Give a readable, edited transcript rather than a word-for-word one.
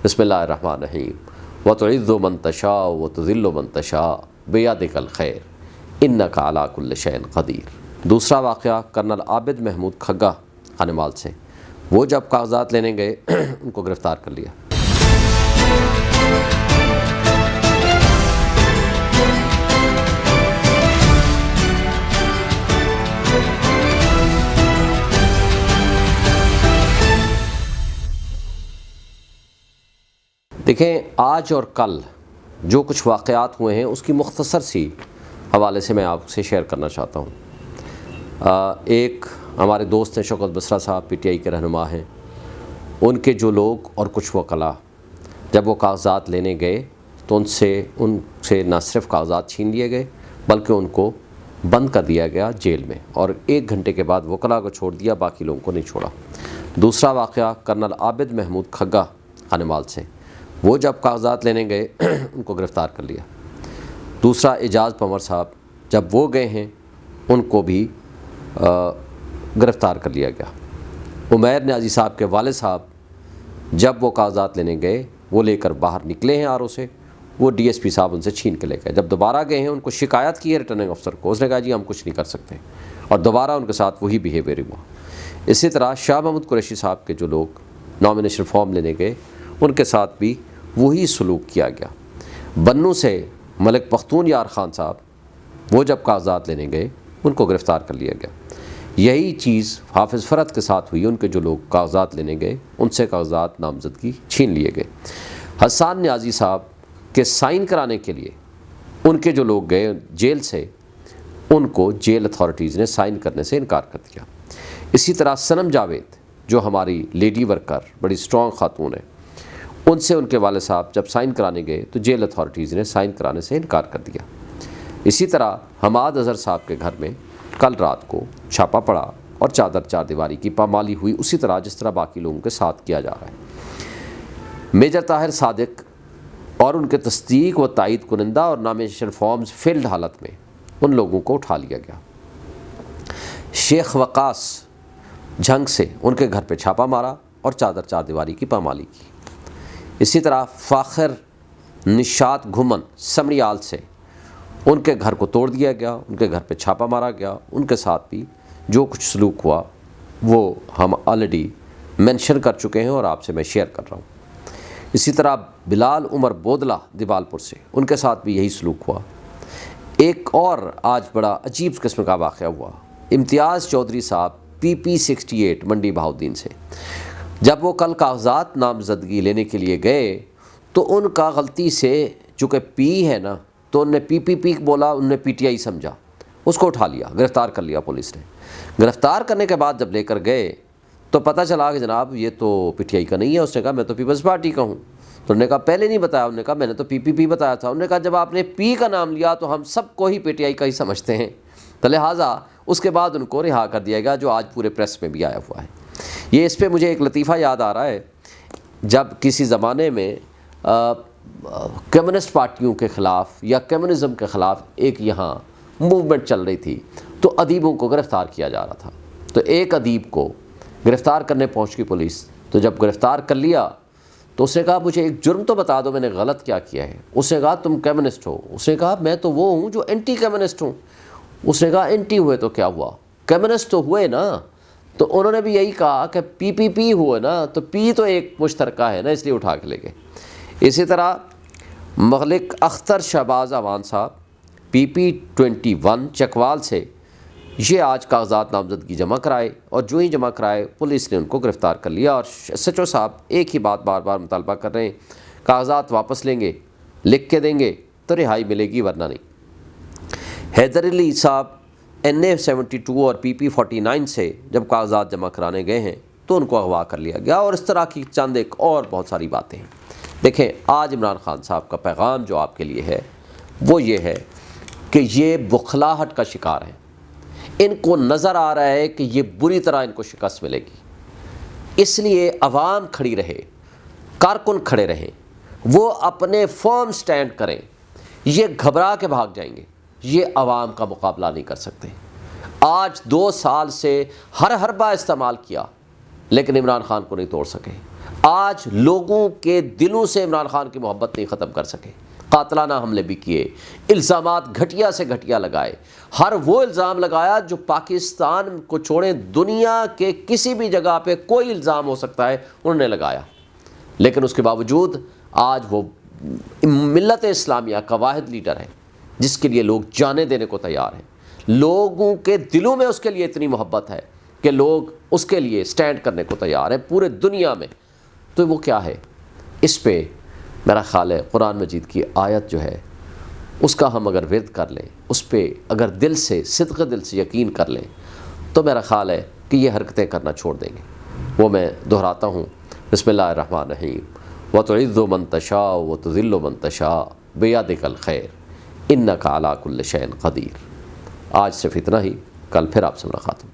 بسم اللہ الرحمن الرحیم وتعز من تشاء وتذل من تشاء بیدک الخیر انک علی کل شیء قدیر۔ دوسرا واقعہ کرنل عابد محمود کھگا خانمال سے، وہ جب کاغذات لینے گئے ان کو گرفتار کر لیا۔ دیکھیں، آج اور کل جو کچھ واقعات ہوئے ہیں اس کی مختصر سی حوالے سے میں آپ سے شیئر کرنا چاہتا ہوں۔ ایک ہمارے دوست ہیں شوکت بسرا صاحب، پی ٹی آئی کے رہنما ہیں، ان کے جو لوگ اور کچھ وکلاء جب وہ کاغذات لینے گئے تو ان سے نہ صرف کاغذات چھین لیے گئے بلکہ ان کو بند کر دیا گیا جیل میں، اور 1 گھنٹے کے بعد وکلاء کو چھوڑ دیا، باقی لوگوں کو نہیں چھوڑا۔ دوسرا واقعہ کرنل عابد محمود کھگا خانمال سے، وہ جب کاغذات لینے گئے ان کو گرفتار کر لیا۔ دوسرا اعجاز پنور صاحب، جب وہ گئے ہیں ان کو بھی گرفتار کر لیا گیا۔ عمیر نیازی صاحب کے والد صاحب جب وہ کاغذات لینے گئے، وہ لے کر باہر نکلے ہیں آر او سے، وہ ڈی ایس پی صاحب ان سے چھین کے لے گئے۔ جب دوبارہ گئے ہیں ان کو شکایت کی ہے ریٹرننگ افسر کو، اس نے کہا جی ہم کچھ نہیں کر سکتے، اور دوبارہ ان کے ساتھ وہی بیہیویئر ہوا۔ اسی طرح شاہ محمود قریشی صاحب کے جو لوگ نامینیشن فارم لینے گئے ان کے ساتھ بھی وہی سلوک کیا گیا۔ بنوں سے ملک پختون یار خان صاحب، وہ جب کاغذات لینے گئے ان کو گرفتار کر لیا گیا۔ یہی چیز حافظ فرد کے ساتھ ہوئی، ان کے جو لوگ کاغذات لینے گئے ان سے کاغذات نامزدگی چھین لیے گئے۔ حسان نیازی صاحب کے سائن کرانے کے لیے ان کے جو لوگ گئے جیل سے، ان کو جیل اتھارٹیز نے سائن کرنے سے انکار کر دیا۔ اسی طرح صنم جاوید جو ہماری لیڈی ورکر بڑی اسٹرانگ خاتون ہے، ان سے ان کے والد صاحب جب سائن کرانے گئے تو جیل اتھارٹیز نے سائن کرانے سے انکار کر دیا۔ اسی طرح حماد اظہر صاحب کے گھر میں کل رات کو چھاپا پڑا اور چار دیواری کی پامالی ہوئی، اسی طرح جس طرح باقی لوگوں کے ساتھ کیا جا رہا ہے۔ میجر طاہر صادق اور ان کے تصدیق و تائید کنندہ اور نامینیشن فارمز فیلڈ حالت میں ان لوگوں کو اٹھا لیا گیا۔ شیخ وقاص جھنگ سے ان کے گھر پہ چھاپا مارا اور چار دیواری کی پامالی کی۔ اسی طرح فاخر نشاط گھمن سمریال سے ان کے گھر کو توڑ دیا گیا، ان کے گھر پہ چھاپا مارا گیا، ان کے ساتھ بھی جو کچھ سلوک ہوا وہ ہم آلریڈی مینشن کر چکے ہیں اور آپ سے میں شیئر کر رہا ہوں۔ اسی طرح بلال عمر بودلہ دیوال پور سے، ان کے ساتھ بھی یہی سلوک ہوا۔ ایک اور آج بڑا عجیب قسم کا واقعہ ہوا، امتیاز چودھری صاحب PP 68 منڈی بہاؤدین سے، جب وہ کل کاغذات نامزدگی لینے کے لیے گئے تو ان کا غلطی سے، چونکہ پی ہے نا تو ان نے PPP بولا، ان نے PTI سمجھا، اس کو اٹھا لیا، گرفتار کر لیا پولیس نے۔ گرفتار کرنے کے بعد جب لے کر گئے تو پتہ چلا کہ جناب یہ تو PTI کا نہیں ہے۔ اس نے کہا میں تو پیپلز پارٹی کا ہوں۔ تو انہوں نے کہا پہلے نہیں بتایا، انہوں نے کہا میں نے تو PPP بتایا تھا۔ انہوں نے کہا جب آپ نے پی کا نام لیا تو ہم سب کو ہی PTI کا ہی سمجھتے ہیں، تو لہٰذا اس کے بعد ان کو رہا کر دیا گیا، جو آج پورے پریس میں بھی آیا ہوا ہے۔ یہ اس پہ مجھے ایک لطیفہ یاد آ رہا ہے، جب کسی زمانے میں کمیونسٹ پارٹیوں کے خلاف یا کمیونزم کے خلاف ایک یہاں موومنٹ چل رہی تھی تو ادیبوں کو گرفتار کیا جا رہا تھا، تو ایک ادیب کو گرفتار کرنے پہنچ گئی پولیس۔ تو جب گرفتار کر لیا تو اس نے کہا مجھے ایک جرم تو بتا دو، میں نے غلط کیا کیا ہے۔ اس نے کہا تم کمیونسٹ ہو۔ اس نے کہا میں تو وہ ہوں جو اینٹی کمیونسٹ ہوں۔ اس نے کہا اینٹی ہوئے تو کیا ہوا، کمیونسٹ تو ہوئے نا۔ تو انہوں نے بھی یہی کہا کہ PPP ہوئے نا، تو پی تو ایک مشترکہ ہے نا، اس لیے اٹھا کے لے گئے۔ اسی طرح مغلق اختر شہباز اعوان صاحب PP 21 چکوال سے، یہ آج کاغذات نامزدگی جمع کرائے، اور جو ہی جمع کرائے پولیس نے ان کو گرفتار کر لیا۔ اور SHO صاحب ایک ہی بات بار بار مطالبہ کر رہے ہیں، کاغذات واپس لیں گے، لکھ کے دیں گے تو رہائی ملے گی، ورنہ نہیں۔ حیدر علی صاحب NA 72 اور PP 49 سے جب کاغذات جمع کرانے گئے ہیں تو ان کو اغوا کر لیا گیا، اور اس طرح کی چند ایک اور بہت ساری باتیں ہیں۔ دیکھیں، آج عمران خان صاحب کا پیغام جو آپ کے لیے ہے وہ یہ ہے کہ یہ بخلاہٹ کا شکار ہیں۔ ان کو نظر آ رہا ہے کہ یہ بری طرح ان کو شکست ملے گی، اس لیے عوام کھڑی رہے، کارکن کھڑے رہیں، وہ اپنے فرم سٹینڈ کریں۔ یہ گھبرا کے بھاگ جائیں گے، یہ عوام کا مقابلہ نہیں کر سکتے۔ آج 2 سال سے ہر حربہ استعمال کیا لیکن عمران خان کو نہیں توڑ سکے۔ آج لوگوں کے دلوں سے عمران خان کی محبت نہیں ختم کر سکے، قاتلانہ حملے بھی کیے، الزامات گھٹیا سے گھٹیا لگائے، ہر وہ الزام لگایا جو پاکستان کو چھوڑیں دنیا کے کسی بھی جگہ پہ کوئی الزام ہو سکتا ہے انہوں نے لگایا، لیکن اس کے باوجود آج وہ ملت اسلامیہ کا واحد لیڈر ہے جس کے لیے لوگ جانیں دینے کو تیار ہیں، لوگوں کے دلوں میں اس کے لیے اتنی محبت ہے کہ لوگ اس کے لیے سٹینڈ کرنے کو تیار ہیں پورے دنیا میں۔ تو وہ کیا ہے؟ اس پہ میرا خیال ہے قرآن مجید کی آیت جو ہے اس کا ہم اگر ورد کر لیں، اس پہ اگر دل سے صدق دل سے یقین کر لیں تو میرا خیال ہے کہ یہ حرکتیں کرنا چھوڑ دیں گے۔ وہ میں دہراتا ہوں، بسم اللہ الرحمن الرحیم، وَتُعِزُّ مَن تَشَاءُ وَتُذِلُّ مَن تَشَاءُ بِيَدِكَ الْخَيْرُ إِنَّكَ عَلَىٰ كُلِّ شَيْءٍ قَدِيرٌ۔ آج صرف اتنا ہی، کل پھر آپ سے ملاقات ہوگی۔